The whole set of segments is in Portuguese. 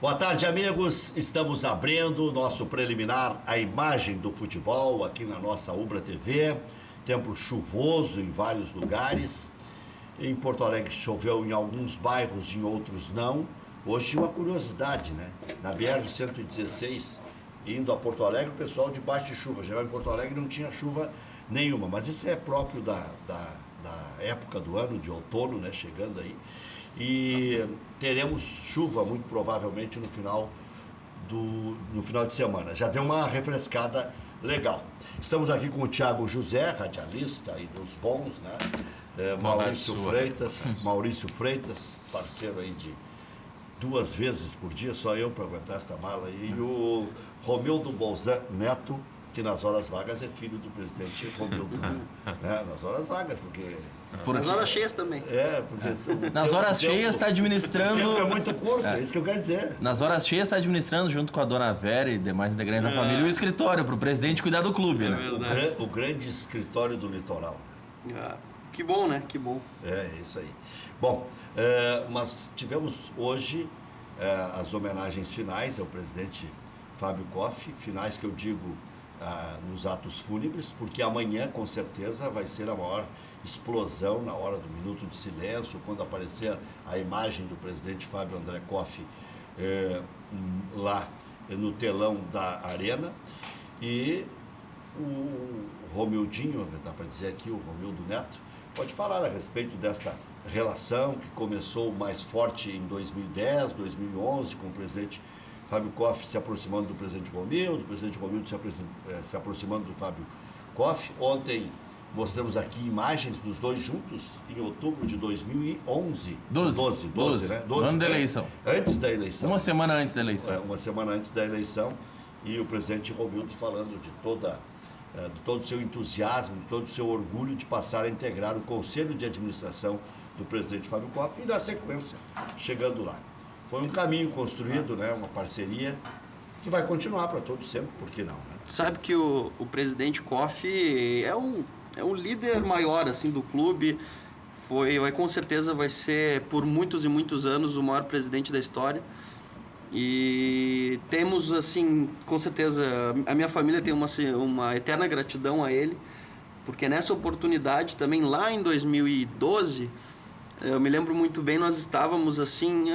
Boa tarde, amigos. Estamos abrindo o nosso preliminar A Imagem do Futebol aqui na nossa Ubra TV. Tempo chuvoso em vários lugares. Em Porto Alegre choveu em alguns bairros, em outros não. Hoje uma curiosidade, né? Na BR-116, indo a Porto Alegre, o pessoal debaixo de chuva. Geral em Porto Alegre não tinha chuva nenhuma, mas isso é próprio da época do ano, de outono, né? Chegando aí. E teremos chuva muito provavelmente no final de semana. Já deu uma refrescada legal. Estamos aqui com o Thiago José, radialista e dos bons, né? Maurício Freitas, parceiro aí de 2 vezes por dia, só eu para aguentar esta mala aí. E o Romildo Bolzan Neto, que nas horas vagas é filho do presidente Romildo, né? Nas horas vagas, porque... Nas horas cheias também. Porque... Nas horas cheias está administrando... O tempo é muito curto, é isso que eu quero dizer. Nas horas cheias está administrando, junto com a dona Vera e demais integrantes da família, o escritório para o presidente cuidar do clube, né? O grande escritório do litoral. Que bom, né? Que bom. É isso aí. Bom, mas tivemos hoje as homenagens finais ao presidente Fábio Koff, finais que eu digo nos atos fúnebres, porque amanhã, com certeza, vai ser a maior explosão na hora do minuto de silêncio, quando aparecer a imagem do presidente Fábio André Koff lá no telão da arena. E o Romildinho, dá para dizer aqui, o Romildo Neto, pode falar a respeito desta relação que começou mais forte em 2010, 2011, com o presidente Fábio Koff se aproximando do presidente Romildo, o presidente Romildo se aproximando do Fábio Koff. Ontem mostramos aqui imagens dos dois juntos em outubro de 2011. 12, né? 12, ano da eleição. Antes da eleição. Uma semana antes da eleição. Uma semana antes da eleição. E o presidente Romildo falando de todo o seu entusiasmo, de todo o seu orgulho de passar a integrar o conselho de administração do presidente Fábio Koff e, na sequência, chegando lá. Foi um caminho construído, né? Uma parceria que vai continuar para todo sempre, por que não? Né? Sabe que o presidente Koff é um líder maior assim, do clube, com certeza vai ser, por muitos e muitos anos, o maior presidente da história. E temos, assim, com certeza, a minha família tem uma eterna gratidão a ele, porque nessa oportunidade também, lá em 2012, eu me lembro muito bem, nós estávamos assim,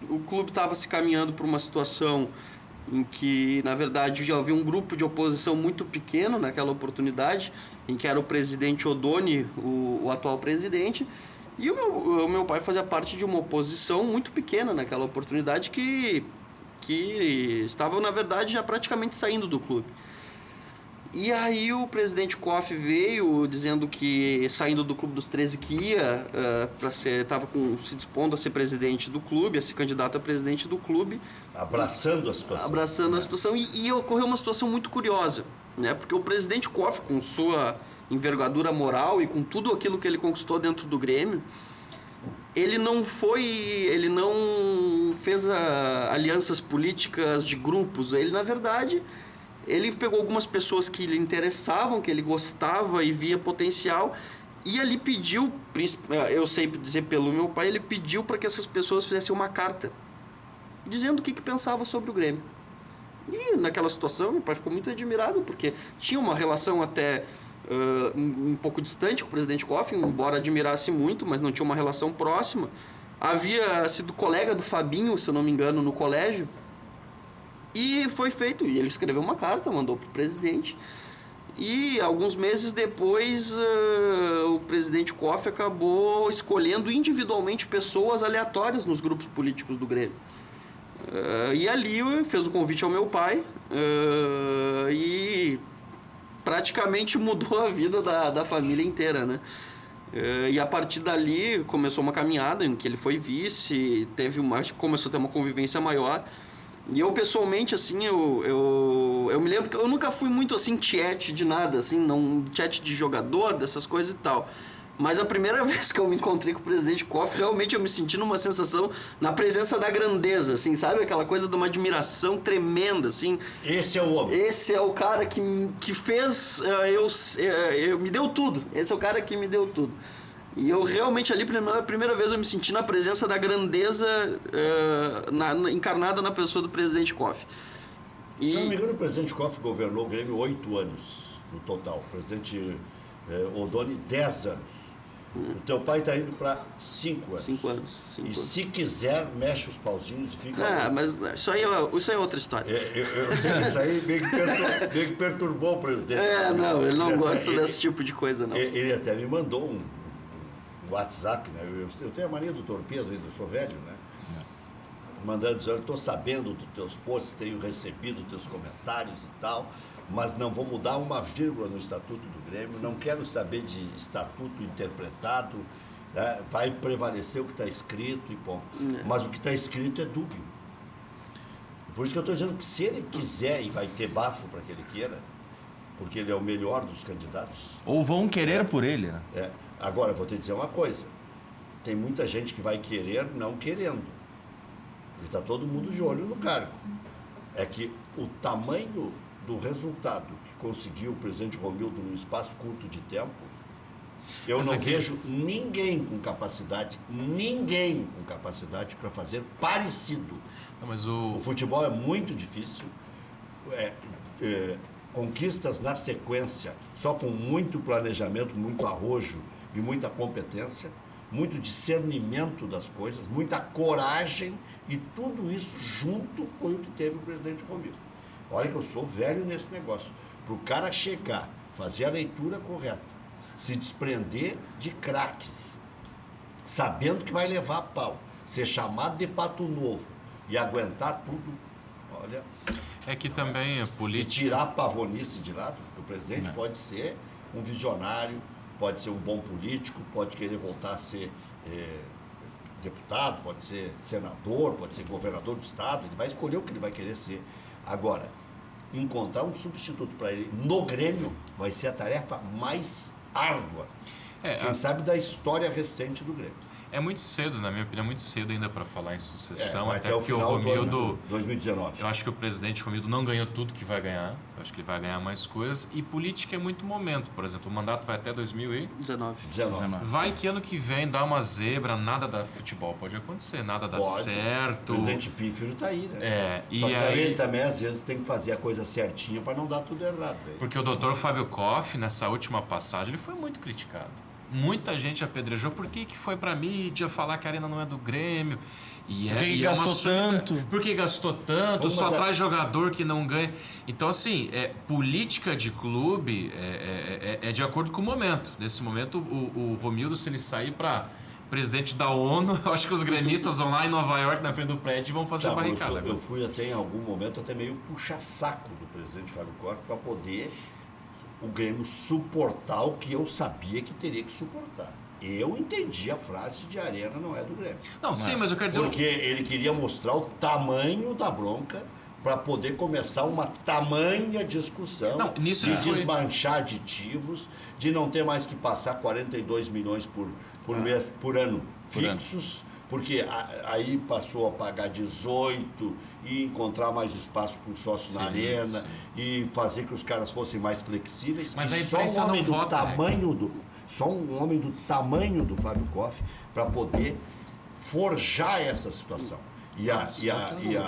o clube estava se caminhando para uma situação em que, na verdade, já havia um grupo de oposição muito pequeno naquela oportunidade, em que era o presidente Odoni, o atual presidente, e o meu pai fazia parte de uma oposição muito pequena naquela oportunidade que estava, na verdade, já praticamente saindo do clube. E aí o presidente Koff veio dizendo que, saindo do Clube dos 13, que ia estava se dispondo a ser presidente do clube, a ser candidato a presidente do clube. Abraçando a situação. A situação. E ocorreu uma situação muito curiosa, né? Porque o presidente Koff, com sua envergadura moral e com tudo aquilo que ele conquistou dentro do Grêmio, ele não fez alianças políticas de grupos. Ele, na verdade, ele pegou algumas pessoas que lhe interessavam, que ele gostava e via potencial, e ali pediu, eu sei dizer pelo meu pai, ele pediu para que essas pessoas fizessem uma carta dizendo o que pensava sobre o Grêmio. E naquela situação meu pai ficou muito admirado, porque tinha uma relação até um pouco distante com o presidente Koff, embora admirasse muito, mas não tinha uma relação próxima. Havia sido colega do Fabinho, se eu não me engano, no colégio. E foi feito, e ele escreveu uma carta, mandou para o presidente. E alguns meses depois, o presidente Koff acabou escolhendo individualmente pessoas aleatórias nos grupos políticos do Grêmio. E ali fez o convite ao meu pai e praticamente mudou a vida da família inteira, né? E a partir dali começou uma caminhada em que ele foi vice, começou a ter uma convivência maior. E eu, pessoalmente, assim, eu me lembro que eu nunca fui muito, assim, tiete de nada, assim, não tiete de jogador, dessas coisas e tal. Mas a primeira vez que eu me encontrei com o presidente Koff, realmente eu me senti numa sensação, na presença da grandeza, assim, sabe? Aquela coisa de uma admiração tremenda, assim. Esse é o homem. Esse é o cara que fez, me deu tudo. Esse é o cara que me deu tudo. E eu realmente ali, pela primeira vez, eu me senti na presença da grandeza encarnada na pessoa do presidente Koff. Se não me engano, o presidente Koff governou o Grêmio 8 anos no total. O presidente Odoni, 10 anos. O teu pai está indo para 5 anos. 5 anos. Se quiser, mexe os pauzinhos e fica... mas isso aí é outra história. Eu sei que isso aí meio que perturbou o presidente. Não, ele não gosta desse tipo de coisa, não. Ele até me mandou um WhatsApp, né? Eu tenho a mania do torpedo ainda, eu sou velho, né? Mandando dizendo, estou sabendo dos teus posts, tenho recebido teus comentários e tal, mas não vou mudar uma vírgula no Estatuto do Grêmio, não quero saber de estatuto interpretado, né? Vai prevalecer o que está escrito e ponto. Mas o que está escrito é dúbio. Por isso que eu estou dizendo que se ele quiser e vai ter bafo para que ele queira, porque ele é o melhor dos candidatos. Ou vão querer por ele, né? Agora, vou te dizer uma coisa, tem muita gente que vai querer não querendo. Porque está todo mundo de olho no cargo. É que o tamanho do resultado que conseguiu o presidente Romildo num espaço curto de tempo, eu não vejo ninguém com capacidade para fazer parecido. Não, mas O futebol é muito difícil, conquistas na sequência, só com muito planejamento, muito arrojo e muita competência, muito discernimento das coisas, muita coragem, e tudo isso junto foi o que teve o presidente Romildo. Olha que eu sou velho nesse negócio. Para o cara chegar, fazer a leitura correta, se desprender de craques, sabendo que vai levar a pau, ser chamado de pato novo e aguentar tudo, olha... É que também a E política... tirar a pavonice de lado, porque o presidente pode ser um visionário, pode ser um bom político, pode querer voltar a ser deputado, pode ser senador, pode ser governador do estado, ele vai escolher o que ele vai querer ser. Agora, encontrar um substituto para ele no Grêmio vai ser a tarefa mais árdua, quem sabe da história recente do Grêmio. É muito cedo, na minha opinião, muito cedo ainda para falar em sucessão, vai até até o porque o final Romildo... do ano 2019. Eu acho que o presidente Romildo não ganhou tudo que vai ganhar. Eu acho que ele vai ganhar mais coisas. E política é muito momento. Por exemplo, o mandato vai até 2019. 19. Vai que ano que vem dá uma zebra, nada dá futebol. Pode acontecer, nada dá certo. O presidente Pífero está aí, né? E Só que aí... também, às vezes, tem que fazer a coisa certinha para não dar tudo errado. Aí. Porque o Dr. Fábio Koff, nessa última passagem, ele foi muito criticado. Muita gente apedrejou. Por que foi pra mídia falar que a Arena não é do Grêmio? Por que gastou tanto? Por que gastou tanto? Só traz jogador que não ganha. Então, assim, política de clube é de acordo com o momento. Nesse momento, o Romildo, se ele sair para presidente da ONU, eu acho que os gremistas vão lá em Nova York, na frente do prédio, e vão fazer barricada. Eu fui até em algum momento até meio puxa-saco do presidente Fábio Koff para poder o Grêmio suportar o que eu sabia que teria que suportar. Eu entendi a frase de Arena não é do Grêmio. Não, sim, mas eu quero dizer... Porque ele queria mostrar o tamanho da bronca para poder começar uma tamanha discussão de desmanchar aditivos, de não ter mais que passar 42 milhões por ano fixos, porque aí passou a pagar 18 e encontrar mais espaço para o sócio na arena e fazer que os caras fossem mais flexíveis. Mas e a imprensa não vota, só um homem do tamanho do Fábio Koff para poder forjar essa situação.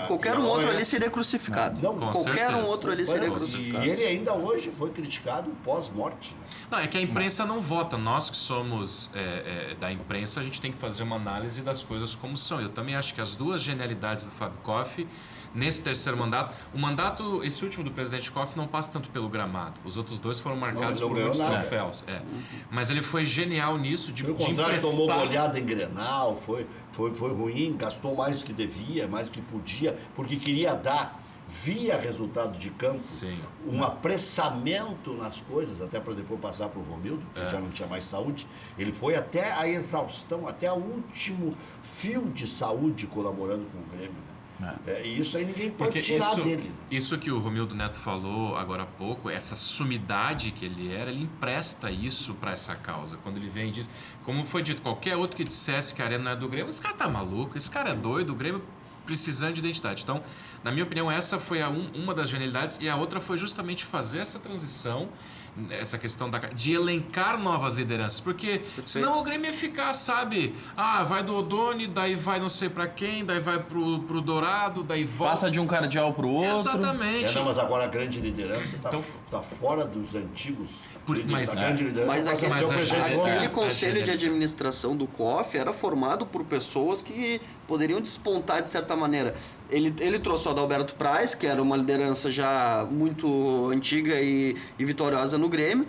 Qualquer outro ali seria crucificado. Qualquer um outro ali seria crucificado. E ele ainda hoje foi criticado pós-morte. Não, é que a imprensa não vota. Nós que somos da imprensa, a gente tem que fazer uma análise das coisas como são. Eu também acho que as duas genialidades do Fábio Koff, nesse terceiro mandato, o mandato, esse último do presidente Koff, não passa tanto pelo gramado. Os outros dois foram marcados por muitos troféus. Mas ele foi genial nisso, de emprestar... tomou goleada em Grenal, foi ruim, gastou mais do que devia, mais do que podia, porque queria dar, via resultado de campo, um apressamento nas coisas, até para depois passar para o Romildo, que já não tinha mais saúde. Ele foi até a exaustão, até o último fio de saúde colaborando com o Grêmio. E isso aí ninguém pode tirar dele. Isso que o Romildo Neto falou agora há pouco, essa sumidade que ele era, ele empresta isso para essa causa. Quando ele vem e diz, como foi dito, qualquer outro que dissesse que a Arena não é do Grêmio, esse cara tá maluco, esse cara é doido, o Grêmio precisando de identidade. Então, na minha opinião, essa foi uma das genialidades, e a outra foi justamente fazer essa transição, essa questão de elencar novas lideranças, porque senão o Grêmio ia ficar, sabe, vai do Odoni, daí vai não sei pra quem, daí vai pro Dourado, daí volta. Passa de um cardeal pro outro. Exatamente. Mas agora a grande liderança tá fora dos antigos. Mas a grande liderança aquele conselho de administração do COF era formado por pessoas que poderiam despontar de certa maneira. Ele trouxe o Adalberto Praz, que era uma liderança já muito antiga e vitoriosa no Grêmio.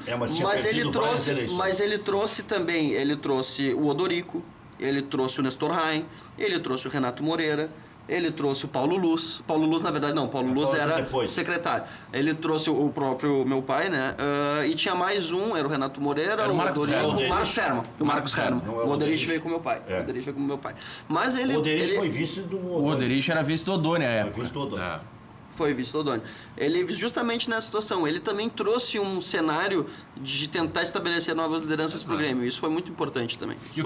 Mas ele trouxe também, o Odorico, ele trouxe o Nestor Rain, ele trouxe o Renato Moreira, ele trouxe o Paulo Luz. Paulo Luz, na verdade, não. Paulo Luz era secretário. Ele trouxe o próprio meu pai, né? E tinha mais um, era o Renato Moreira, o Marcos Herman. O Marcos Herman. O Oderich veio com o meu pai. O Oderich veio com o meu pai. Mas ele... O Oderich foi vice do Odoni. O Oderich era vice do Odoni, Foi vice do Odoni. Foi vice do Odoni. Ele, justamente nessa situação, ele também trouxe um cenário de tentar estabelecer novas lideranças para o Grêmio. Isso foi muito importante também. E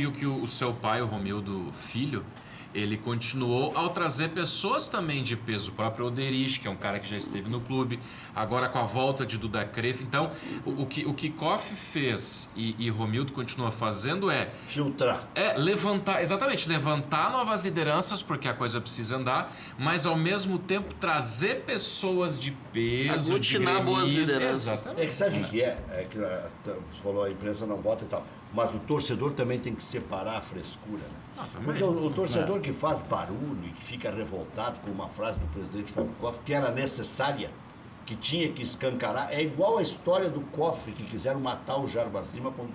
o que o seu pai, o Romildo Filho, ele continuou ao trazer pessoas também de peso. O próprio Oderich, que é um cara que já esteve no clube, agora com a volta de Duda Kreff. Então, o que Koff fez e Romildo continua fazendo é... filtrar. Levantar novas lideranças, porque a coisa precisa andar, mas ao mesmo tempo trazer pessoas de peso, aglutinar boas lideranças. Exatamente. Que sabe o que é? É que você falou, a imprensa não vota e tal, mas o torcedor também tem que separar a frescura, né? Porque o torcedor que faz barulho e que fica revoltado com uma frase do presidente Fábio Koff, que era necessária, que tinha que escancarar, é igual a história do cofre que quiseram matar o Jarbas Lima quando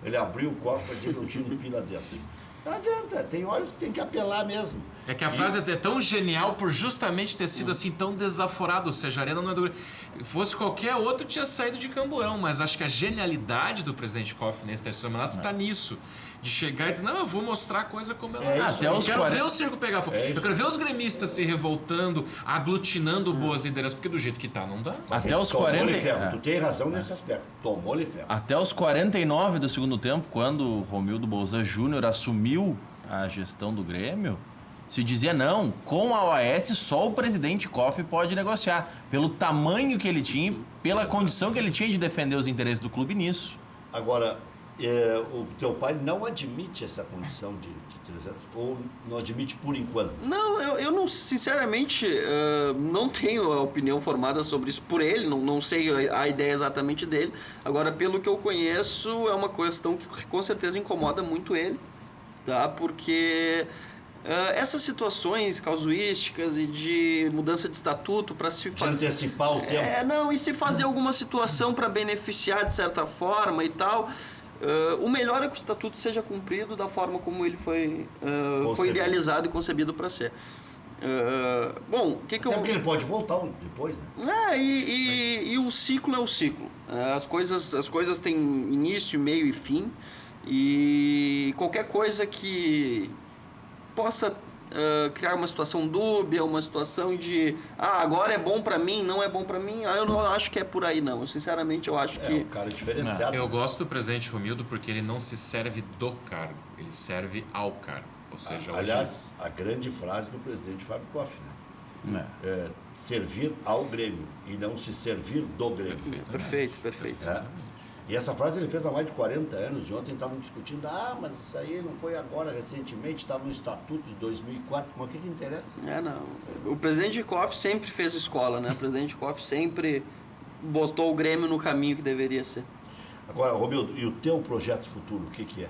ele abriu o cofre para dizer que não tinha um pila dentro. Não adianta, tem horas que tem que apelar mesmo. É que a frase é tão genial por justamente ter sido assim tão desaforado, ou seja, a Arena não é do Grêmio. Fosse qualquer outro, tinha saído de Camburão, mas acho que a genialidade do presidente Koff nesse terceiro mandato está nisso. De chegar e dizer, não, eu vou mostrar a coisa como ela é. Eu quero ver o circo pegar fogo. Eu quero ver os gremistas se revoltando, aglutinando boas lideranças, porque do jeito que tá, não dá. Até os 40... Tu tem razão nesse aspecto. Tomou-lhe ferro. Até os 49 do segundo tempo, quando o Romildo Bolzan Júnior assumiu a gestão do Grêmio, se dizia, não, com a OAS só o presidente Koff pode negociar. Pelo tamanho que ele tinha, pela condição que ele tinha de defender os interesses do clube nisso. Agora... o teu pai não admite essa condição de 300? Ou não admite por enquanto? Não, eu não, sinceramente, não tenho a opinião formada sobre isso por ele, não sei a ideia exatamente dele. Agora, pelo que eu conheço, é uma questão que com certeza incomoda muito ele, tá? Porque essas situações casuísticas e de mudança de estatuto para se fazer... De antecipar o tempo. E se fazer alguma situação para beneficiar de certa forma e tal... o melhor é que o estatuto seja cumprido da forma como ele foi idealizado e concebido para ser. Porque ele pode voltar depois, né? E o ciclo é o ciclo. As coisas têm início, meio e fim. E qualquer coisa que possa criar uma situação dúbia, uma situação de agora é bom pra mim, não é bom pra mim, eu não acho que é por aí não. Sinceramente, eu acho que... É um cara diferenciado. Eu gosto do presidente Romildo porque ele não se serve do cargo, ele serve ao cargo. Ou seja, aliás, a grande frase do presidente Fábio Koff, né? Servir ao Grêmio e não se servir do Grêmio. Perfeito. E essa frase ele fez há mais de 40 anos. E ontem estavam discutindo, mas isso aí não foi agora, recentemente, estava no Estatuto de 2004. Mas o que interessa? O presidente Koff sempre fez escola, né? O presidente Koff sempre botou o Grêmio no caminho que deveria ser. Agora, Romildo, e o teu projeto futuro, o que é?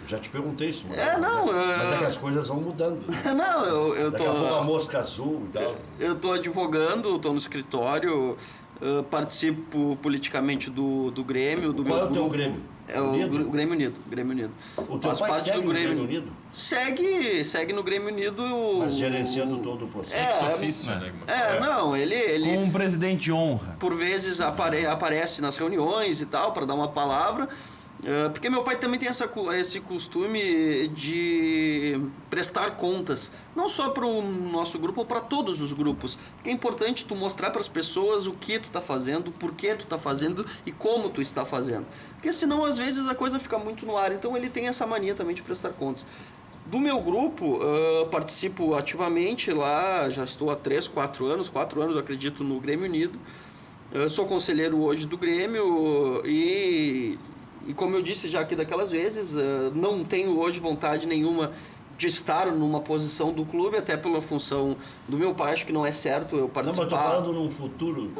Eu já te perguntei isso, mas é que as coisas vão mudando. Né? Eu tô... Daqui a pouco a mosca azul e tal. Eu tô advogando, tô no escritório... participo politicamente do Grêmio. Qual é o teu Grêmio? É o Grêmio Unido. O teu pai segue no Grêmio Unido? Segue no Grêmio Unido. Mas gerenciando todo o processo. Ofício, né? Ele... Com um presidente de honra. Por vezes aparece nas reuniões e tal, para dar uma palavra. Porque meu pai também tem esse costume de prestar contas, não só para o nosso grupo, ou para todos os grupos. Porque é importante tu mostrar para as pessoas o que tu está fazendo, por que tu está fazendo e como tu está fazendo. Porque senão, às vezes, a coisa fica muito no ar. Então, ele tem essa mania também de prestar contas. Do meu grupo, participo ativamente lá, já estou há 4 anos eu acredito no Grêmio Unido. Sou conselheiro hoje do Grêmio e como eu disse já aqui daquelas vezes, não tenho hoje vontade nenhuma de estar numa posição do clube, até pela função do meu pai, acho que não é certo eu participar. Não, mas eu tô falando num futuro.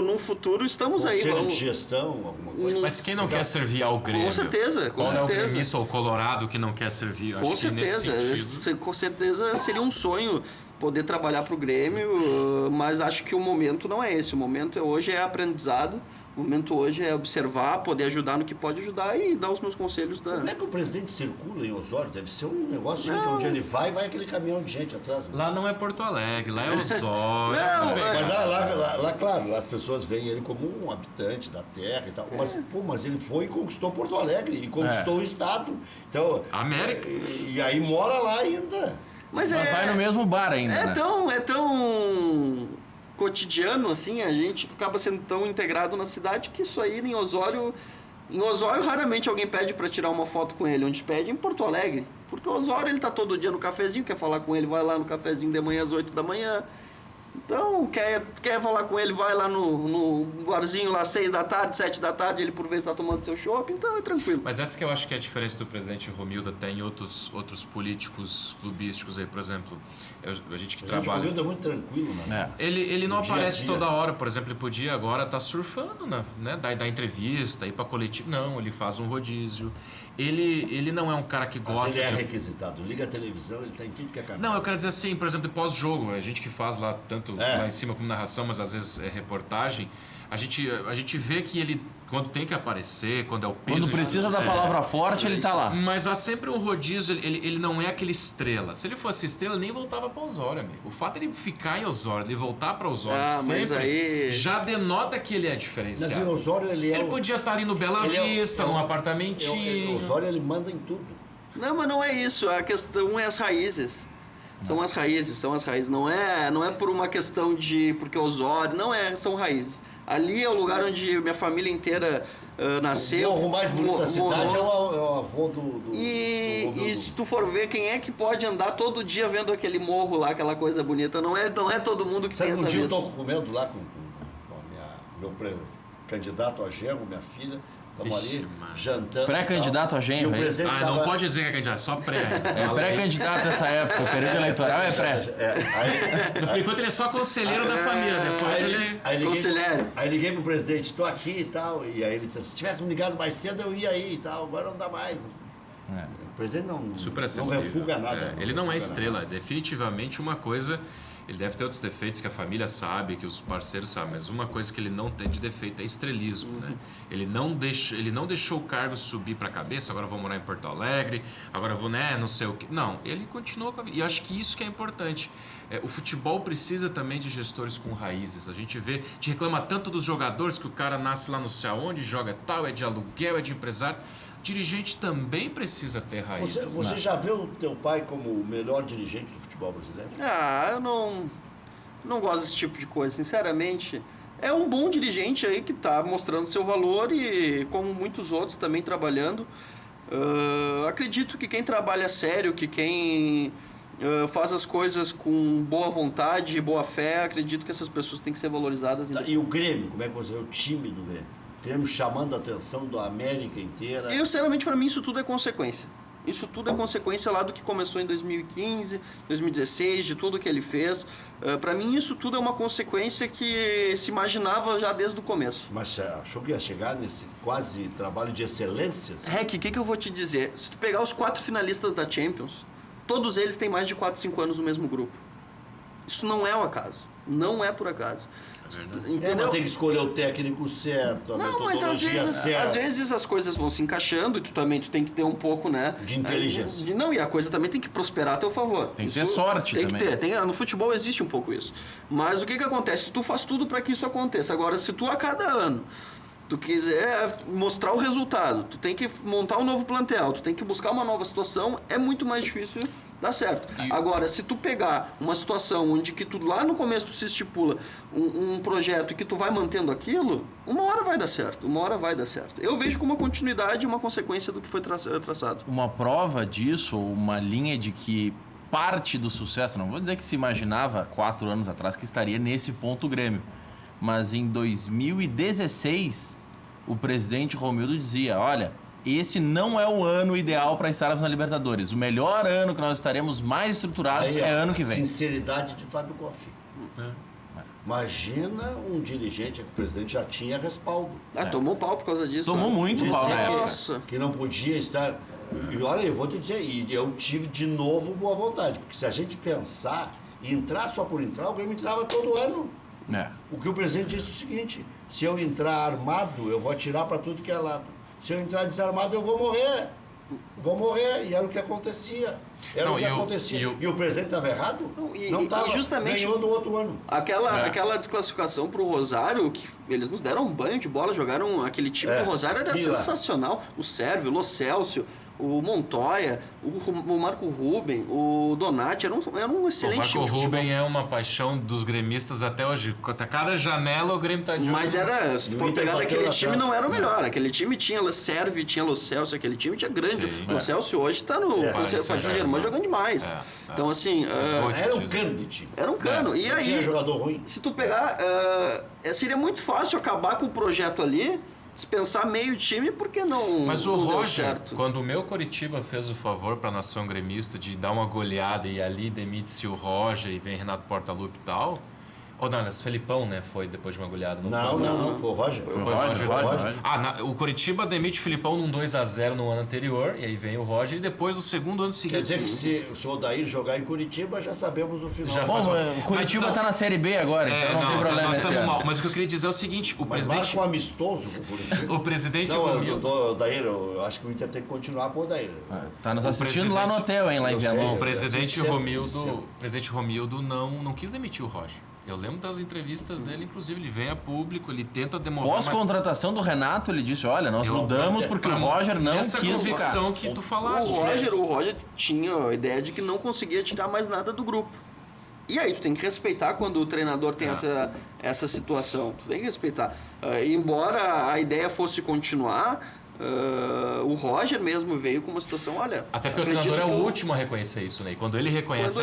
Num futuro estamos aí. Conselho de gestão, alguma coisa. Mas quem não quer servir ao Grêmio? Com certeza, com Qual certeza. é o gremista ou o colorado que não quer servir? Com Acho que nesse certeza, sentido- com certeza seria um sonho poder trabalhar para o Grêmio, mas acho que o momento não é esse. O momento hoje é aprendizado, o momento hoje é observar, poder ajudar no que pode ajudar e dar os meus conselhos. Como é que o presidente circula em Osório? Deve ser um negócio que onde ele vai aquele caminhão de gente atrás. Né? Lá não é Porto Alegre, lá é Osório. Não, também. Mas lá, claro, lá as pessoas veem ele como um habitante da terra e tal. Mas ele foi e conquistou Porto Alegre e conquistou o estado. Então, América. E aí mora lá ainda. Mas vai no mesmo bar ainda, né? É tão cotidiano assim, a gente acaba sendo tão integrado na cidade que isso aí em Osório raramente alguém pede para tirar uma foto com ele, onde pede em Porto Alegre, porque o Osório ele tá todo dia no cafezinho, quer falar com ele, vai lá no cafezinho de manhã às 8 da manhã. Então, quer falar com ele, vai lá no barzinho lá 6 da tarde, 7 da tarde, ele por vezes está tomando seu chopp, então é tranquilo. Mas essa que eu acho que é a diferença do presidente Romildo até em outros políticos clubísticos aí, por exemplo. A gente que O trabalha... Romildo é muito tranquilo, né? Ele não No dia a aparece dia. toda hora, por exemplo, ele podia agora estar surfando, né? Da entrevista, ir para coletivo. Não, ele faz um rodízio. Ele não é um cara que Mas gosta ele é de... requisitado. Liga a televisão, ele tá em tudo que é canal. Não, eu quero dizer assim, por exemplo, pós-jogo, a gente que faz lá tanto lá em cima como narração, mas às vezes é reportagem, a gente vê que ele, quando tem que aparecer, quando é o peso... Quando precisa da palavra forte, ele tá lá. Mas há sempre um rodízio, ele não é aquele estrela. Se ele fosse estrela, ele nem voltava para Osório, amigo. O fato de ele ficar em Osório, ele voltar para Osório mas sempre, aí... já denota que ele é Mas em diferenciado. Osório ele é Ele podia estar ali no Bela Vista, num apartamentinho. Osório ele manda em tudo. Não, mas não é isso. A questão é as raízes. São as raízes. Não é por uma questão de... Porque Osório... Não é, são raízes. Ali é o lugar onde minha família inteira nasceu. O morro mais bonito da cidade é morou. o avô do E se tu for ver, quem é que pode andar todo dia vendo aquele morro lá, aquela coisa bonita? Não é todo mundo que Sabe tem que um essa dia eu vista. estou comendo lá com meu candidato a genro, minha filha. Estamos Ixi, ali mano. jantando. Pré-candidato a genro, E o é isso? presidente Não tava- pode dizer que é candidato, só pré. É pré-candidato essa época, o período eleitoral é pré. Por enquanto ele é só conselheiro da família, depois ele... Conselheiro. Aí liguei pro presidente, estou aqui e tal. E aí ele disse, se tivesse me ligado mais cedo, eu ia aí e tal. Agora não dá mais. É. O presidente não Super não acessível. refuga nada. Ele não é refuga estrela, nada. é definitivamente uma coisa. Ele deve ter outros defeitos que a família sabe, que os parceiros sabem, mas uma coisa que ele não tem de defeito é estrelismo, né? Ele não deixou o cargo subir para a cabeça, agora eu vou morar em Porto Alegre, agora eu vou, né, não sei o quê. Não, ele continua com a vida. E eu acho que isso que é importante. O futebol precisa também de gestores com raízes. A gente reclama tanto dos jogadores que o cara nasce lá não sei aonde, joga tal, é de aluguel, é de empresário. O dirigente também precisa ter raízes. Você já viu o teu pai como o melhor dirigente do futebol brasileiro? Eu não gosto desse tipo de coisa, sinceramente. É um bom dirigente aí que está mostrando seu valor e, como muitos outros, também trabalhando. Acredito que quem trabalha sério, que quem faz as coisas com boa vontade e boa fé, acredito que essas pessoas têm que ser valorizadas. E o Grêmio, como é que você vê o time do Grêmio? O Grêmio chamando a atenção da América inteira. Eu, sinceramente, para mim, isso tudo é consequência. Isso tudo é consequência lá do que começou em 2015, 2016, de tudo que ele fez. Para mim, isso tudo é uma consequência que se imaginava já desde o começo. Mas achou que ia chegar nesse quase trabalho de excelência? assim? Rec, o que eu vou te dizer? Se tu pegar os 4 finalistas da Champions, todos eles têm mais de 4, 5 anos no mesmo grupo. Isso não é o acaso. Não é por acaso. Entendeu? Mas tem que escolher o técnico certo, a Não, mas às metodologia certa. vezes as coisas vão se encaixando e tu tem que ter um pouco, né? De inteligência. Não, e a coisa também tem que prosperar a teu favor. Tem que ter sorte tem também. Que ter. No futebol existe um pouco isso. Mas o que acontece? Tu faz tudo para que isso aconteça. Agora, se tu a cada ano tu quiser mostrar o resultado, tu tem que montar um novo plantel, tu tem que buscar uma nova situação, é muito mais difícil dá certo. Agora, se tu pegar uma situação onde que tu lá no começo tu se estipula um projeto e que tu vai mantendo aquilo, uma hora vai dar certo, Eu vejo como uma continuidade e uma consequência do que foi traçado. Uma prova disso, ou uma linha de que parte do sucesso, não vou dizer que se imaginava 4 anos atrás que estaria nesse ponto o Grêmio, mas em 2016 o presidente Romildo dizia, olha, esse não é o ano ideal para estarmos na Libertadores. O melhor ano que nós estaremos mais estruturados é ano que vem. Sinceridade de Fábio Kofi. Imagina um dirigente que o presidente já tinha respaldo. Tomou pau por causa disso. Tomou muito pau na época. Nossa. Que não podia estar... E olha, eu vou te dizer, e eu tive de novo boa vontade, porque se a gente pensar, entrar só por entrar, o Grêmio entrava todo ano. O que o presidente disse é o seguinte, se eu entrar armado, eu vou atirar para tudo que é lado. Se eu entrar desarmado, eu vou morrer. E era o que acontecia. E o presidente estava errado? Não estava. Justamente ganhou no outro ano. Aquela desclassificação para o Rosário, que eles nos deram um banho de bola, jogaram aquele time do Rosário, era sensacional. O Sérvio, o Lo Celso, o Montoya, o Marco Ruben, o Donati, era um excelente time. O Marco Ruben é uma paixão dos gremistas até hoje. A cada janela o Grêmio tá de olho. Mas se tu for pegar aquele time, não era o melhor. Aquele time tinha Sérvio, tinha Lo Celso, aquele time tinha grande. O Celso hoje está no Paris Saint-Germain jogando demais. Então, assim... era um cano de time. Era um cano. E aí, tinha jogador ruim. Se tu pegar... seria muito fácil acabar com o projeto ali, dispensar meio time, porque não. Mas o não Roger, quando o meu Coritiba fez o favor para a nação gremista de dar uma goleada e ali demite-se o Roger e vem Renato Portaluppi e tal. Ou não, mas Felipão, né? Foi depois de uma goleada. Não, foi o Roger. Foi o Roger. O Coritiba demite o Felipão num 2-0 no ano anterior, e aí vem o Roger, e depois o segundo ano seguinte. Quer dizer que se o Odair jogar em Curitiba, já sabemos o final. O Curitiba está na Série B agora, então não tem problema nós nesse ano. mal. Mas o que eu queria dizer é o seguinte, o presidente... marca um amistoso com o Curitiba. O presidente... o Odair, eu acho que o Inter tem que continuar com o Odair. Tá nos assistindo lá no hotel, hein, lá em Viamão. O presidente Romildo não quis demitir o Roger. Eu lembro das entrevistas dele, inclusive, ele vem a público, ele tenta demonstrar... Pós-contratação do Renato, ele disse, olha, nós mudamos porque o Roger não quis ficar. Essa convicção que tu falaste. O Roger tinha a ideia de que não conseguia tirar mais nada do grupo. E aí tu tem que respeitar quando o treinador tem essa situação. Tu tem que respeitar. Embora a ideia fosse continuar... o Roger mesmo veio com uma situação, olha... Até porque o treinador é o último a reconhecer isso, né? E quando ele reconhece...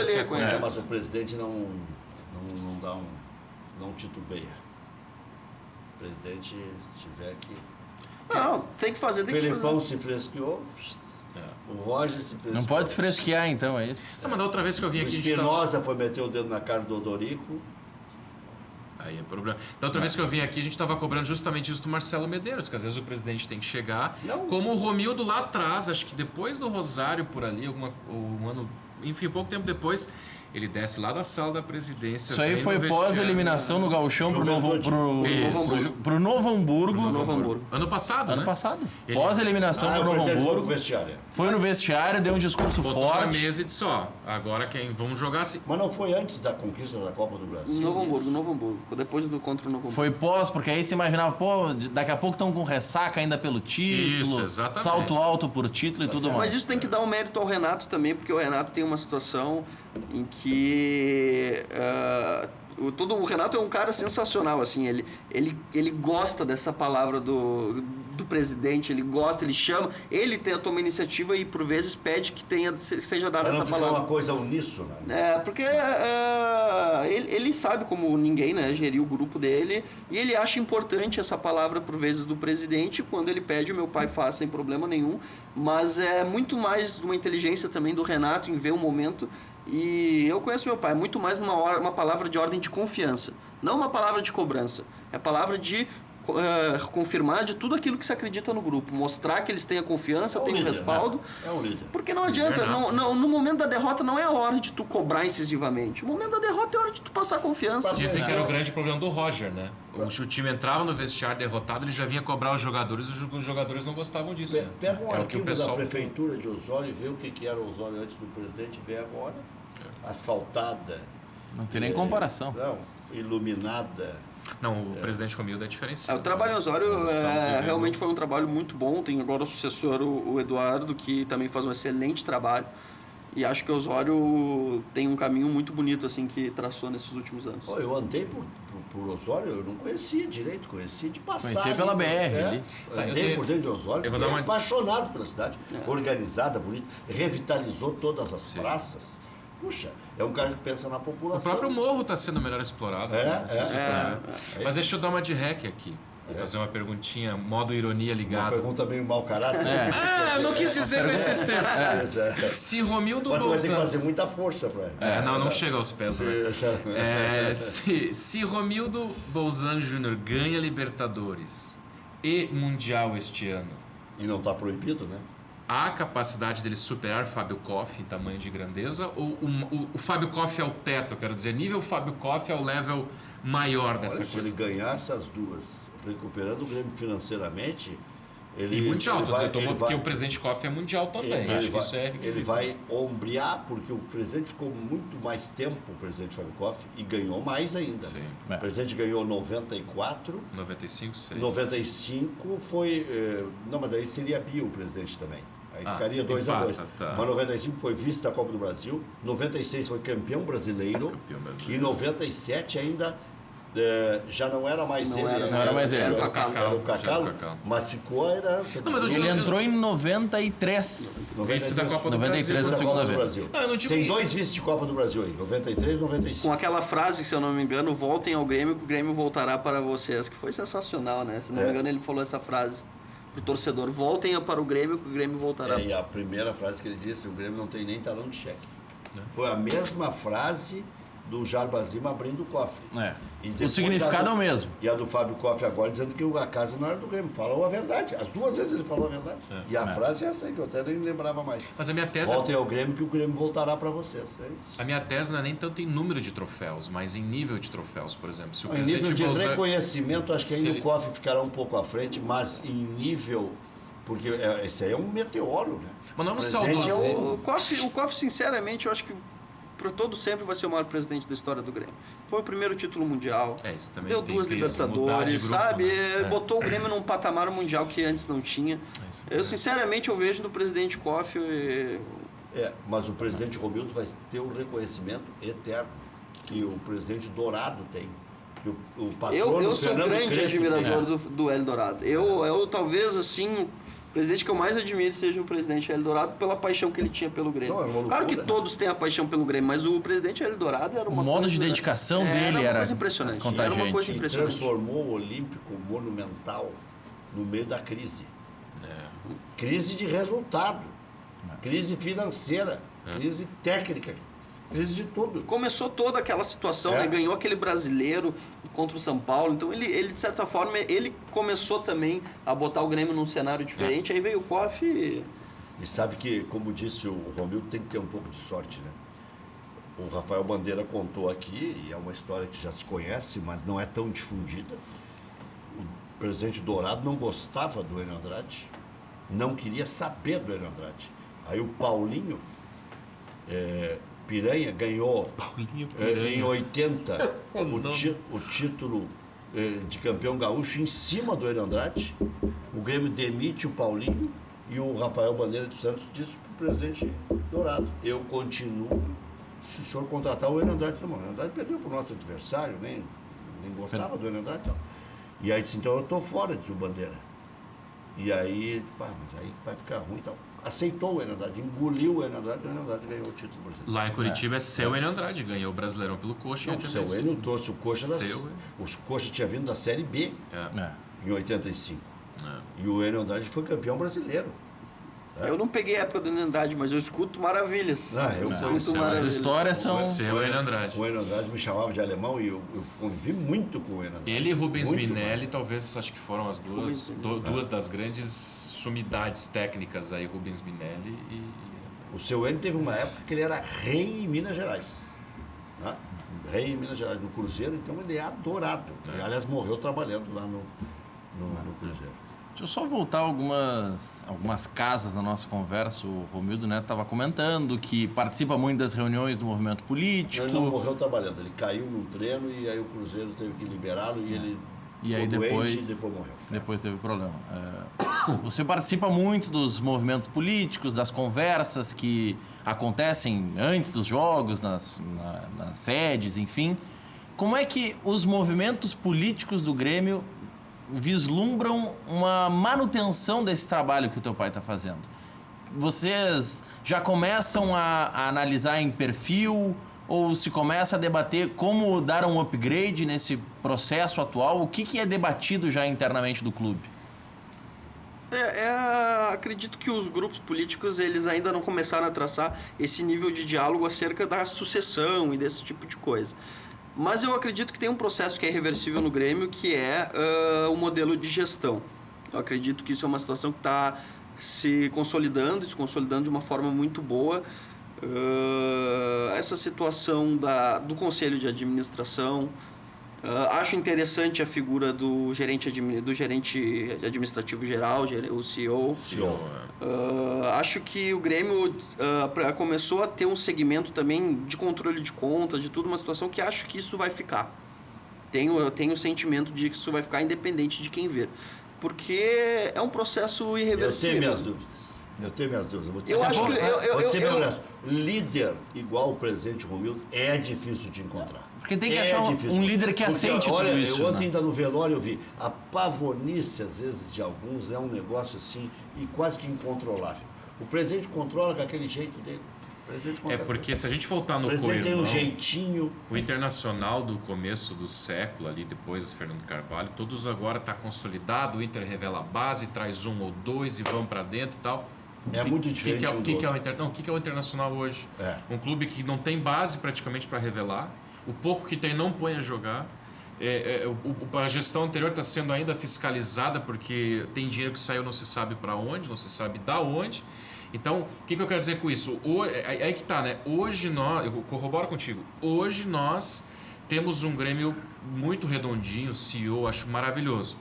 Mas o presidente não titubeia. O presidente tiver que... Não, tem que fazer, O Felipão se fresqueou, o Roger se fresqueou. Não pode se fresquear, então, é isso. Mas da outra vez que eu vim aqui... O Espinosa foi meter o dedo na cara do Odorico. Aí é problema. Da outra vez que eu vim aqui, a gente estava cobrando justamente isso do Marcelo Medeiros, que às vezes o presidente tem que chegar. Como o Romildo lá atrás, acho que depois do Rosário por ali, um ano... Enfim, pouco tempo depois... Ele desce lá da sala da presidência. Isso aí foi pós-eliminação no Gauchão pro Novo Hamburgo. Ano passado, Ano passado. Pós-eliminação pro Novo Hamburgo. Foi no vestiário, deu um discurso botou forte. Na mesa e disse, agora vamos jogar assim. Mas não foi antes da conquista da Copa do Brasil? Novo Hamburgo. Depois do contra o Novo Hamburgo. Foi pós, porque aí se imaginava, daqui a pouco estão com ressaca ainda pelo título. Isso, exatamente. Salto alto por título e tudo mais. Mas isso tem que dar um mérito ao Renato também, porque o Renato tem uma situação em que o Renato é um cara sensacional, assim, ele gosta dessa palavra do presidente, ele gosta, ele chama, ele toma iniciativa e por vezes pede que seja dada essa palavra. Não uma coisa uníssona. Porque ele sabe como ninguém, né, gerir o grupo dele, e ele acha importante essa palavra por vezes do presidente. Quando ele pede, o meu pai faz sem problema nenhum, mas é muito mais uma inteligência também do Renato em ver o momento. E eu conheço meu pai, muito mais uma palavra de ordem de confiança, não uma palavra de cobrança, é palavra de confirmar de tudo aquilo que se acredita no grupo, mostrar que eles têm a confiança, têm o respaldo. Né? É um líder. Porque não adianta, no momento da derrota não é a hora de tu cobrar incisivamente, o momento da derrota é a hora de tu passar confiança. Dizem que era o grande problema do Roger, né? O time entrava no vestiário derrotado, ele já vinha cobrar os jogadores e os jogadores não gostavam disso. Pega um arquivo da prefeitura de Osório e vê o que era Osório antes do presidente, vê agora. Asfaltada. Não tem nem comparação. Não, iluminada. Não, o presidente Romildo é diferenciado. O trabalho em Osório realmente foi um trabalho muito bom. Tem agora o sucessor, o Eduardo, que também faz um excelente trabalho. E acho que o Osório tem um caminho muito bonito assim que traçou nesses últimos anos. Pô, eu andei por Osório, eu não conhecia direito, conhecia de passagem. Conhecia pela BR ali. Andei por dentro de Osório, eu vou fiquei dar uma- apaixonado pela cidade, organizada, bonita, revitalizou todas as praças. Puxa, é um cara que pensa na O população. próprio morro está sendo melhor explorado. É, né? Não sei se você é. conhece. Mas deixa eu dar uma de hack aqui. Fazer uma perguntinha, modo ironia Uma ligado. pergunta meio mau caráter. Eu não quis dizer com esses termos. É. Se Romildo Mas tu vai ter que Bolzano... fazer muita força pra ele. Não chega aos pés. Né? Se Romildo Bolzano Júnior ganha Libertadores e Mundial este ano, E não tá proibido, né? há a capacidade dele superar Fábio Koff em tamanho de grandeza? Ou o Fábio Koff é o teto, eu quero dizer, nível Fábio Koff é o level maior dessa Olha, se coisa? ele ganhasse as duas, recuperando o Grêmio financeiramente, ele... E mundial, ele vai- porque o presidente Koff é mundial também. Ele Acho que vai, isso é ele requisito. vai ombrear, porque o presidente ficou muito mais tempo, o presidente Fábio Koff, e ganhou mais ainda. Sim. O presidente ganhou 94, 95, 6. 95 foi... não, mas aí seria Bio o presidente também. Aí ficaria 2-2. tá. Mas 95 foi vice da Copa do Brasil, 96 foi campeão brasileiro, Campeão brasileiro. e 97 ainda já não era mais Não ele. era mais ele. Era Era o o Cacau. Cacau, Já era o Cacau. mas ficou a herança. Não, mas eu digo- Ele entrou em 93. Vice da Copa do 93 Brasil. da segunda Copa do vez. Brasil. Não, eu não digo Tem isso. 2 vices de Copa do Brasil aí, 93 e 95. Com aquela frase, se eu não me engano, voltem ao Grêmio, que o Grêmio voltará para vocês, que foi sensacional, né? Se não me engano, ele falou essa frase pro torcedor, voltem para o Grêmio, que o Grêmio voltará. E a primeira frase que ele disse, o Grêmio não tem nem talão de cheque. Foi a mesma frase do Jarbas Lima abrindo o cofre. E O depois significado a é do- o mesmo. E a do Fábio Koff agora dizendo que a casa não era do Grêmio. Falou a verdade. As duas vezes ele falou a verdade. E a frase é essa aí, que eu até nem lembrava mais. Mas a minha tese Voltem ao Grêmio que o Grêmio voltará para vocês. É isso. A minha tese não é nem tanto em número de troféus, mas em nível de troféus, por exemplo. Se o Em presidente nível de Bolsonaro... reconhecimento, acho que Se ainda ele- o Koff ficará um pouco à frente, mas em nível... Porque esse aí é um meteoro, né? Mas não é um Presidente é saudosismo. O Koff, sinceramente, eu acho que para todo sempre vai ser o maior presidente da história do Grêmio. Foi o primeiro título mundial, É, isso também deu tem duas que ter isso, mudar de Libertadores, grupo, sabe? né? Botou o Grêmio num patamar mundial que antes não tinha. Eu, sinceramente, eu vejo no presidente Koff... Mas o presidente Romildo vai ter um reconhecimento eterno que o presidente Dourado tem. Que o patrono Eu sou um Fernando grande Crespo admirador tem. do Hélio Dourado. Eu talvez, assim, o presidente que eu mais admiro seja o presidente Hélio Dourado pela paixão que ele tinha pelo Grêmio. Não, é uma loucura, Claro que né? todos têm a paixão pelo Grêmio, mas o presidente Hélio Dourado era O uma modo coisa... de dedicação dele Era uma era coisa impressionante. Era uma contagiante. coisa Que impressionante. transformou o Olímpico monumental no meio da crise. Crise de resultado, crise financeira, crise técnica, crise de tudo. Começou toda aquela situação, É. né? Ganhou aquele brasileiro contra o São Paulo. Então, ele, de certa forma, ele começou também a botar o Grêmio num cenário diferente. Aí veio o Koff e... E sabe que, como disse o Romildo, tem que ter um pouco de sorte, né? O Rafael Bandeira contou aqui, e é uma história que já se conhece, mas não é tão difundida. O presidente Dourado não gostava do Enio Andrade, não queria saber do Enio Andrade. Aí o Paulinho Piranha ganhou em 80 o título de campeão gaúcho em cima do Enio Andrade. O Grêmio demite o Paulinho e o Rafael Bandeira dos Santos disse para o presidente Dourado: eu continuo se o senhor contratar o Enio Andrade. Não, o Enio Andrade perdeu para o nosso adversário, nem gostava do Enio Andrade. Então. E aí disse: então eu estou fora, disse o Bandeira. E aí, mas aí vai ficar ruim e tal. Aceitou o Enio Andrade, engoliu o Enio Andrade ganhou o título brasileiro. Lá em Curitiba é seu Enio Andrade, ganhou o Brasileirão pelo Coxa. Não, o seu Enio trouxe o Coxa os Coxa tinha vindo da Série B em 85. E o Enio Andrade foi campeão brasileiro. Eu não peguei a época do Enio Andrade, mas eu escuto maravilhas. Eu escuto conheço. As maravilhas. histórias são... Seu Enio Andrade. O Enio Andrade me chamava de alemão e eu convivi muito com o Enio Andrade. Ele e Rubens Muito, Minelli, talvez, acho que foram as duas das grandes sumidades técnicas aí, Rubens Minelli e... O seu Enio teve uma época que ele era rei em Minas Gerais. Né? Rei em Minas Gerais, no Cruzeiro, então ele é adorado. Ele, aliás, morreu trabalhando lá no Cruzeiro. Deixa eu só voltar algumas casas na nossa conversa. O Romildo Neto estava comentando que participa muito das reuniões do movimento político. Ele não morreu trabalhando, ele caiu no treino e aí o Cruzeiro teve que liberá-lo e ele E aí ficou doente depois, e depois morreu. depois teve problema. Você participa muito dos movimentos políticos, das conversas que acontecem antes dos jogos, nas sedes, enfim. Como é que os movimentos políticos do Grêmio vislumbram uma manutenção desse trabalho que o teu pai está fazendo? Vocês já começam a analisar em perfil ou se começa a debater como dar um upgrade nesse processo atual? O que é debatido já internamente do clube? Acredito que os grupos políticos eles ainda não começaram a traçar esse nível de diálogo acerca da sucessão e desse tipo de coisa. Mas eu acredito que tem um processo que é irreversível no Grêmio, que é o modelo de gestão. Eu acredito que isso é uma situação que está se consolidando de uma forma muito boa. Essa situação do Conselho de Administração, acho interessante a figura do gerente administrativo geral, o CEO. Acho que o Grêmio começou a ter um segmento também de controle de contas, de tudo, uma situação que acho que isso vai ficar. Tenho o sentimento de que isso vai ficar independente de quem ver. Porque é um processo irreversível. Eu tenho minhas dúvidas. Eu acho que líder igual o presidente Romildo é difícil de encontrar. Porque tem que achar um líder que aceite tudo isso. Eu ontem ainda no velório eu vi a pavonice às vezes de alguns, é um negócio assim e quase que incontrolável. O presidente controla com aquele jeito dele. Porque se a gente voltar no o presidente co-irmão, tem um jeitinho. O Internacional do começo do século, ali depois do Fernando Carvalho, todos agora está consolidado, o Inter revela a base, traz um ou dois e vão para dentro e tal. É muito diferente O que é o Internacional hoje? Um clube que não tem base praticamente para revelar, o pouco que tem não põe a jogar. A gestão anterior está sendo ainda fiscalizada porque tem dinheiro que saiu não se sabe para onde, não se sabe da onde. Então, o que eu quero dizer com isso? Aí que tá, né? Hoje eu corroboro contigo, hoje nós temos um Grêmio muito redondinho, CEO, acho maravilhoso.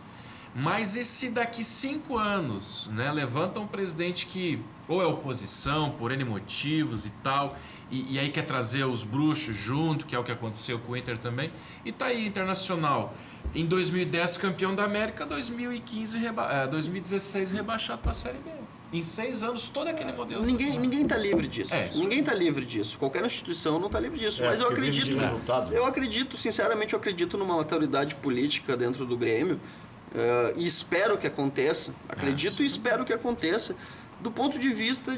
Mas e se daqui 5 anos, né, levanta um presidente que ou é oposição, por N motivos e tal, e aí quer trazer os bruxos junto, que é o que aconteceu com o Inter também, e tá aí, Internacional, em 2010 campeão da América, 2016 rebaixado para a Série B. Em 6 anos, todo aquele modelo. Ninguém está livre disso. Ninguém está livre disso. Qualquer instituição não está livre disso. Mas eu acredito, sinceramente, eu acredito numa maturidade política dentro do Grêmio. E espero que aconteça. Acredito e espero que aconteça. Do ponto de vista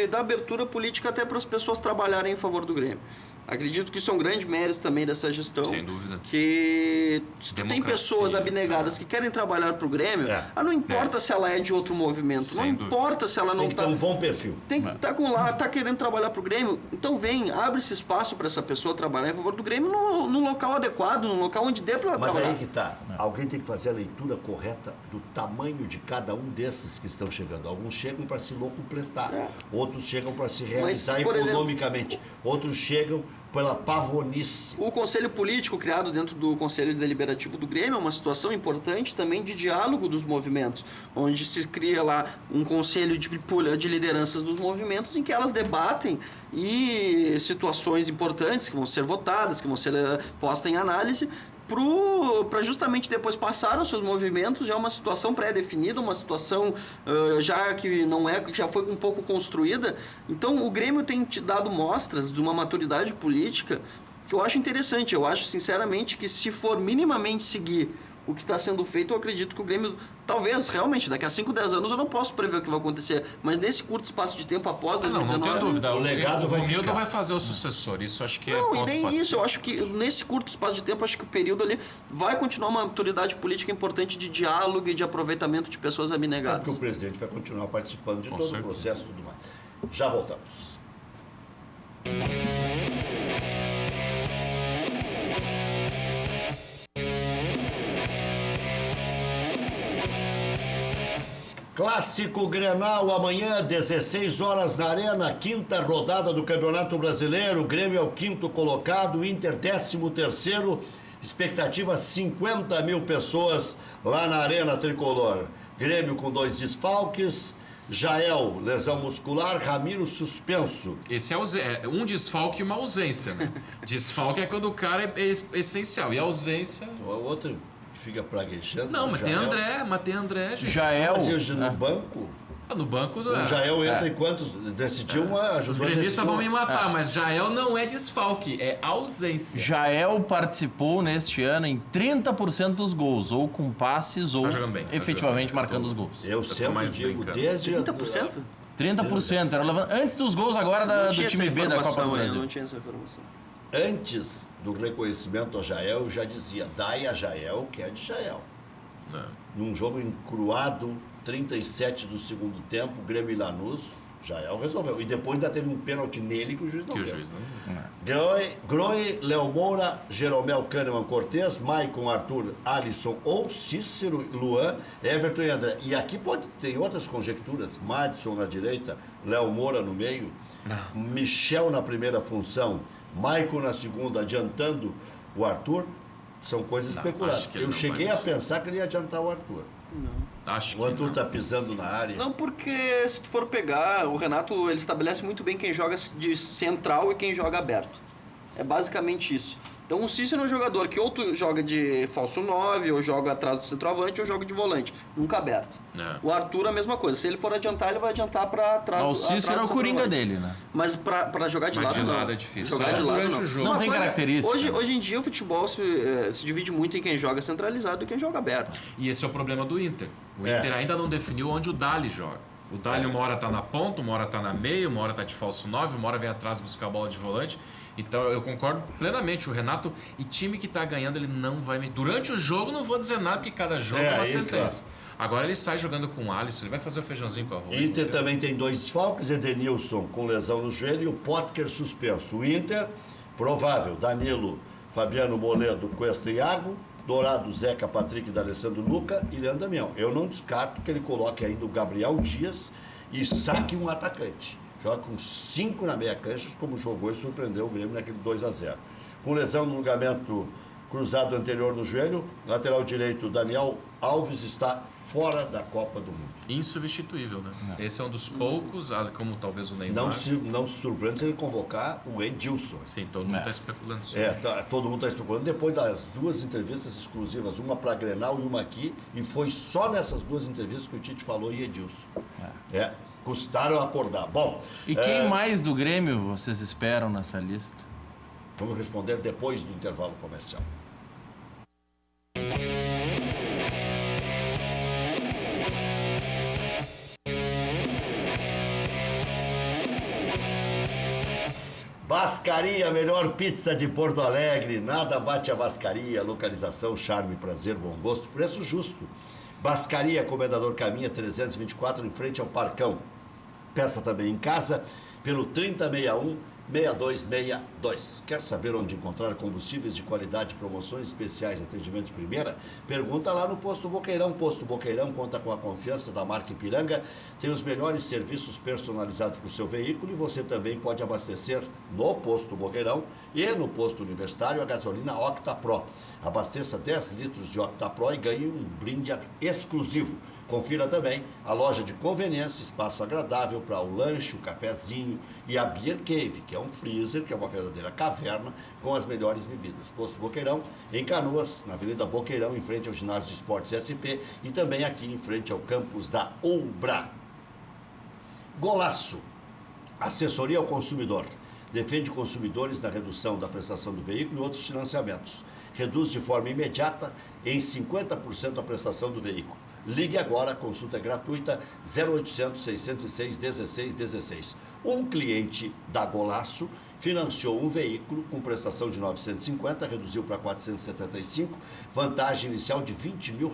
da abertura política até para as pessoas trabalharem em favor do Grêmio. Acredito que isso é um grande mérito também dessa gestão. Sem dúvida. Que tem pessoas abnegadas que querem trabalhar para o Grêmio, não importa se ela é de outro movimento, Sem não dúvida. importa se ela não Tem que ter um bom perfil. tem que estar tá querendo trabalhar para o Grêmio, então abre esse espaço para essa pessoa trabalhar em favor do Grêmio no local adequado, no local onde dê para ela trabalhar. Mas aí que tá. Alguém tem que fazer a leitura correta do tamanho de cada um desses que estão chegando. Alguns chegam para se locupletar, outros chegam para se realizar economicamente, outros chegam pela pavonice. O conselho político criado dentro do conselho deliberativo do Grêmio é uma situação importante também de diálogo dos movimentos, onde se cria lá um conselho de lideranças dos movimentos em que elas debatem e situações importantes que vão ser votadas, que vão ser postas em análise, para justamente depois passar os seus movimentos já uma situação pré-definida, uma situação já que não é, que já foi um pouco construída. Então o Grêmio tem te dado mostras de uma maturidade política que eu acho interessante. Eu acho sinceramente que se for minimamente seguir o que está sendo feito, eu acredito que o Grêmio, talvez, realmente, daqui a 5, 10 anos eu não posso prever o que vai acontecer, mas nesse curto espaço de tempo após 2019... Não tenho dúvida. O legado vai ficar. O Romildo vai fazer o sucessor, isso acho que Não, é e nem ponto isso, eu acho que nesse curto espaço de tempo, acho que o período ali vai continuar uma autoridade política importante de diálogo e de aproveitamento de pessoas abnegadas. Porque o presidente vai continuar participando de todo o processo e tudo mais. Já voltamos. Clássico Grenal amanhã, 16 horas na Arena, quinta rodada do Campeonato Brasileiro. O Grêmio é o 5º colocado, Inter 13º, expectativa 50 mil pessoas lá na Arena Tricolor. Grêmio com 2 desfalques, Jael, lesão muscular, Ramiro suspenso. Esse é um desfalque e uma ausência, né? Desfalque é quando o cara é essencial, e a ausência... O outro fica praguejando. Não, mas tem André, gente. Jael. Mas hoje no banco, No banco o Jael entra em quantos? Decidiu uma... Os gremistas vão me matar, mas Jael não é desfalque, é ausência. Jael participou neste ano em 30% dos gols, ou com passes, ou jogando bem, efetivamente marcando os gols. Eu sempre mais digo, brincando. desde... 30%? 30%. Era antes dos gols agora do time B da Copa do Brasil. Não tinha essa informação. Antes do reconhecimento a Jael, eu já dizia, dai a Jael, que é de Jael. Não. Num jogo encruado, 37 do segundo tempo, Grêmio e Lanús, Jael resolveu. E depois ainda teve um pênalti nele que o juiz não Que o deu. juiz não... Groi, Léo Moura, Jeromel Kahneman Cortez, Maicon, Arthur, Alisson ou Cícero, Luan, Everton e André. E aqui tem outras conjecturas. Madison na direita, Léo Moura no meio, Michel na primeira função, Maicon na segunda, adiantando o Arthur. São coisas especuladas. acho que ele Eu não cheguei vai. a pensar que ele ia adiantar o Arthur. Acho O que Arthur não. tá pisando na área. Não, porque se tu for pegar, o Renato ele estabelece muito bem quem joga de central e quem joga aberto. É basicamente isso. Então o Cícero é um jogador que ou tu joga de falso 9, ou joga atrás do centroavante, ou joga de volante. Nunca aberto. É. O Arthur a mesma coisa. Se ele for adiantar, ele vai adiantar pra trás. O Cícero é o coringa centroavante. dele, né? Mas pra jogar de Mas lado de não. lado é difícil. Jogar Só de lado durante não. o jogo. Não Uma tem coisa- característica. Hoje em dia o futebol se divide muito em quem joga centralizado e quem joga aberto. E esse é o problema do Inter. O É. Inter ainda não definiu onde o Dali joga. O Dali uma hora tá na ponta, uma hora tá na meia, uma hora tá de falso 9, uma hora vem atrás buscar a bola de volante. Então eu concordo plenamente. O Renato, e time que tá ganhando, ele não vai... Durante o jogo não vou dizer nada, porque cada jogo é uma aí, sentença. Agora ele sai jogando com o Alisson, ele vai fazer o feijãozinho com a arroz. Inter também tem 2 desfalques, Edenilson com lesão no joelho e o Potker suspenso. O Inter, provável, Danilo, Fabiano Moledo, Cuesta e Iago, Dourado, Zeca, Patrick, D'Alessandro, Luca e Leandro Damião. Eu não descarto que ele coloque ainda o Gabriel Dias e saque um atacante. Joga com 5 na meia cancha, como jogou e surpreendeu o Grêmio naquele 2-0. Com lesão no ligamento cruzado anterior no joelho, lateral direito Daniel Alves está fora da Copa do Mundo. Insubstituível, né? Esse é um dos poucos, como talvez o Neymar. Não se surpreende se ele convocar o Edilson. Sim, todo mundo tá especulando isso. Todo mundo está especulando. Depois das 2 entrevistas exclusivas, uma para Grenal e uma aqui, e foi só nessas 2 entrevistas que o Tite falou em Edilson. Custaram acordar. Bom, E quem mais do Grêmio vocês esperam nessa lista? vamos responder depois do intervalo comercial. Bascaria, melhor pizza de Porto Alegre. Nada bate a Bascaria. Localização, charme, prazer, bom gosto, preço justo. Bascaria, Comendador Caminha 324, em frente ao Parcão. Peça também em casa pelo 3061-6262. Quer saber onde encontrar combustíveis de qualidade, promoções especiais, atendimento de primeira? Pergunta lá no Posto Boqueirão. Posto Boqueirão conta com a confiança da marca Ipiranga, tem os melhores serviços personalizados para o seu veículo e você também pode abastecer no Posto Boqueirão e no Posto Universitário a gasolina Octa Pro. Abasteça 10 litros de Octa Pro e ganhe um brinde exclusivo. Confira também a loja de conveniência, espaço agradável para o lanche, o cafezinho e a Beer Cave, que é um freezer, que é uma verdadeira caverna com as melhores bebidas. Posto Boqueirão, em Canoas, na Avenida Boqueirão, em frente ao Ginásio de Esportes SP e também aqui em frente ao campus da Ubra. Golaço, assessoria ao consumidor. Defende consumidores na redução da prestação do veículo e outros financiamentos. Reduz de forma imediata em 50% a prestação do veículo. Ligue agora, consulta gratuita 0800 606 1616. Um cliente da Golaço financiou um veículo com prestação de 950, reduziu para 475, vantagem inicial de R$20 mil.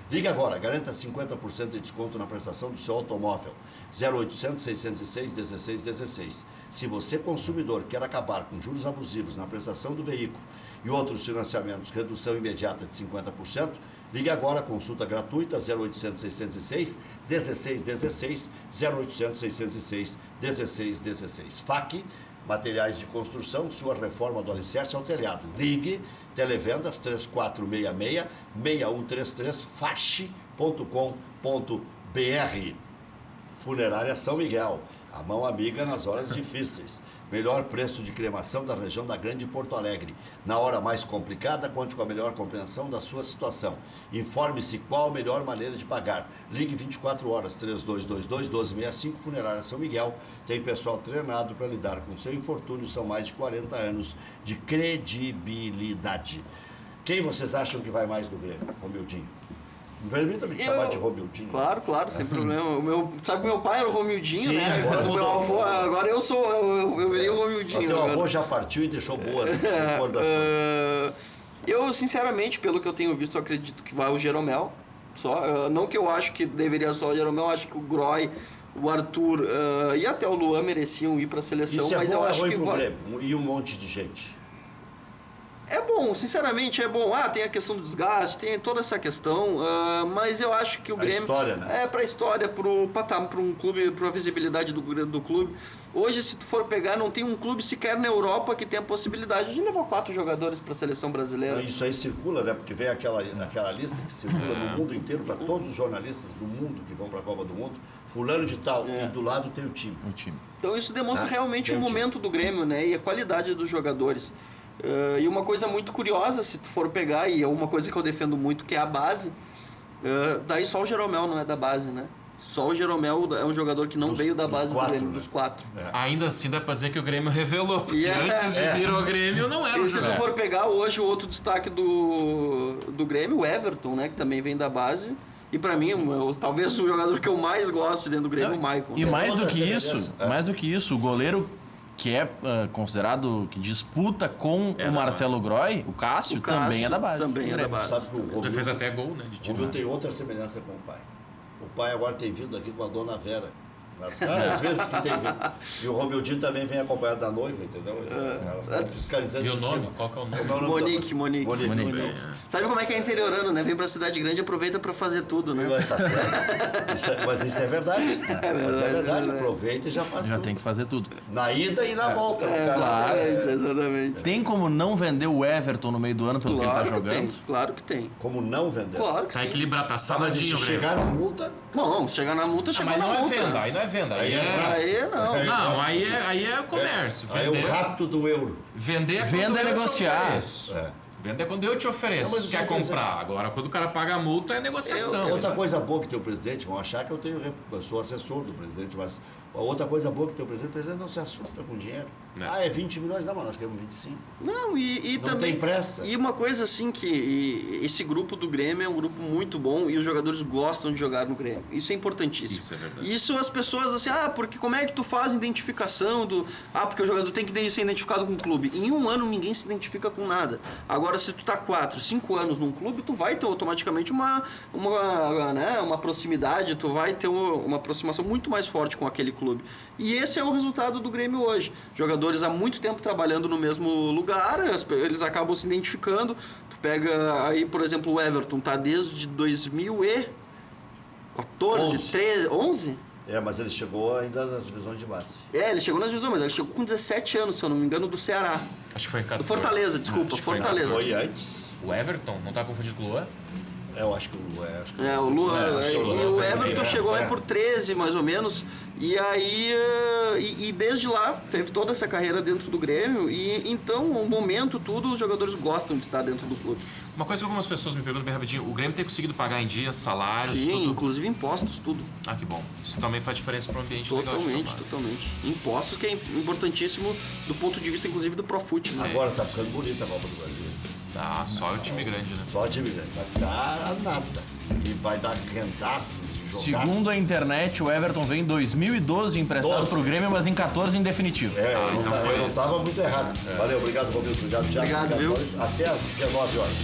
Ligue agora, garanta 50% de desconto na prestação do seu automóvel. 0800 606 1616. Se você, consumidor, quer acabar com juros abusivos na prestação do veículo e outros financiamentos, redução imediata de 50%, ligue agora, consulta gratuita 0800 606 1616, 0800 606 1616. FAC, materiais de construção, sua reforma do alicerce ao telhado. Ligue, televendas 3466-6133, fache.com.br. Funerária São Miguel, a mão amiga nas horas difíceis. Melhor preço de cremação da região da Grande Porto Alegre. Na hora mais complicada, conte com a melhor compreensão da sua situação. Informe-se qual a melhor maneira de pagar. Ligue 24 horas, 3222-1265, Funerária São Miguel. Tem pessoal treinado para lidar com seu infortúnio. São mais de 40 anos de credibilidade. Quem vocês acham que vai mais no Grêmio? Romildinho. Me permita me chamar de Romildinho. Claro, sasem problema. Sabe que meu pai era o Romildinho, Sim, né? agora Meu avô, agora eu virei o Romildinho. O teu agora. avô já partiu e deixou boas recordações. Eu, sinceramente, pelo que eu tenho visto, eu acredito que vai o Jeromel. Não que eu acho que deveria só o Jeromel, eu acho que o Groy, o Arthur e até o Luan mereciam ir para a seleção, Isso é mas bom, eu acho que vai. Grêmio, e um monte de gente. É bom, sinceramente é bom. Tem a questão do desgaste, tem toda essa questão, mas eu acho que o Grêmio... História, né? É, pra história, pro patamar, pra um clube, pra visibilidade do clube. Hoje, se tu for pegar, não tem um clube sequer na Europa que tenha a possibilidade de levar 4 jogadores pra seleção brasileira. Isso aí circula, né? Porque vem aquela lista que circula no mundo inteiro para todos os jornalistas do mundo que vão para a Copa do Mundo. Fulano de tal, e do lado tem o time. Então isso demonstra realmente o tem momento do Grêmio, né? E a qualidade dos jogadores. E uma coisa muito curiosa, se tu for pegar, e é uma coisa que eu defendo muito, que é a base, daí só o Jeromel não é da base, né? Só o Jeromel é um jogador que não veio da base do Grêmio, dos 4. Ainda assim dá pra dizer que o Grêmio revelou, porque antes de vir ao Grêmio não era o E se tu for pegar hoje o outro destaque do Grêmio, o Everton, né? Que também vem da base. E pra mim, talvez o jogador que eu mais gosto dentro do Grêmio é o Maicon. E mais do que isso, o goleiro que é considerado, que disputa com o Marcelo Groy, o Cássio, também é da base. Também é da base. Sabe que o Você fez até gol, né? O Romil tem outra semelhança com o pai. O pai agora tem vindo aqui com a dona Vera. Às vezes que tem vindo. E o Romildinho também vem acompanhado da noiva, entendeu? Elas estão fiscalizando. E o de nome? cima. Qual que é o nome? Como é o nome Monique. Sabe como é que é interiorano, né? Vem pra cidade grande e aproveita pra fazer tudo, né? Tá certo. Mas isso é verdade. Mas é verdade. Aproveita e já faz Já tudo. tem que fazer tudo. Na ida e na volta. Exatamente. Tem como não vender o Everton no meio do ano pelo que ele tá jogando? Claro que tem. Como não vender? Claro que Tá sim. equilibrado, tá Mas se saladinho o Grêmio. chegar na multa... Não, chegar na multa, chega Mas na não é multa. venda, aí não é venda. Aí Aí não. Não, aí é comércio. Aí é o rapto do euro. Vender é Venda quando é eu te negociar. ofereço. Venda é quando eu te ofereço. Não, mas Quer isso é comprar. Agora, quando o cara paga a multa, é negociação. Outra coisa boa que tem o presidente, vão achar que eu sou assessor do presidente, mas a outra coisa boa que tem o presidente não se assusta com dinheiro. Não. É 20 milhões, não, mas nós queremos 25. Não, e Não também... tem pressa. E uma coisa assim que esse grupo do Grêmio é um grupo muito bom e os jogadores gostam de jogar no Grêmio. Isso é importantíssimo. Isso é verdade. Isso as pessoas assim, porque como é que tu faz identificação do... porque o jogador tem que ser identificado com o clube. Em um ano ninguém se identifica com nada. Agora se tu tá 4, 5 anos num clube, tu vai ter automaticamente uma proximidade, tu vai ter uma aproximação muito mais forte com aquele clube. E esse é o resultado do Grêmio hoje. Jogadores há muito tempo trabalhando no mesmo lugar, eles acabam se identificando. Tu pega aí, por exemplo, o Everton, tá desde 2014, 13, 11? Mas ele chegou ainda nas divisões de base. Ele chegou nas divisões, mas ele chegou com 17 anos, se eu não me engano, do Ceará. Acho que foi em 14. Do Fortaleza, desculpa, Acho que foi em Fortaleza. Foi antes. O Everton? Não tá confundido com o Luan? Eu acho que o O Luan. acho que E o Everton chegou lá É. por 13, mais ou menos. E aí, e desde lá, teve toda essa carreira dentro do Grêmio. E então, o momento, tudo, os jogadores gostam de estar dentro do clube. Uma coisa que algumas pessoas me perguntam bem rapidinho: o Grêmio tem conseguido pagar em dias, salários, Sim, tudo? inclusive impostos, tudo. Ah, que bom. Isso também faz diferença para o ambiente legal de Totalmente, trabalho. totalmente. Impostos que é importantíssimo do ponto de vista, inclusive, do Profut. Né? Agora tá ficando bonita a Copa do Brasil. Só o time grande, né? Só o time grande. Vai ficar a nata. E vai dar rentaços. Segundo a internet, o Everton vem em 2012 emprestado 12. pro Grêmio, mas em 14 em definitivo. Eu não estava muito errado. Valeu, obrigado, Romildo. Obrigado, Thiago. Obrigado, viu? Maurício. Até às 19 horas.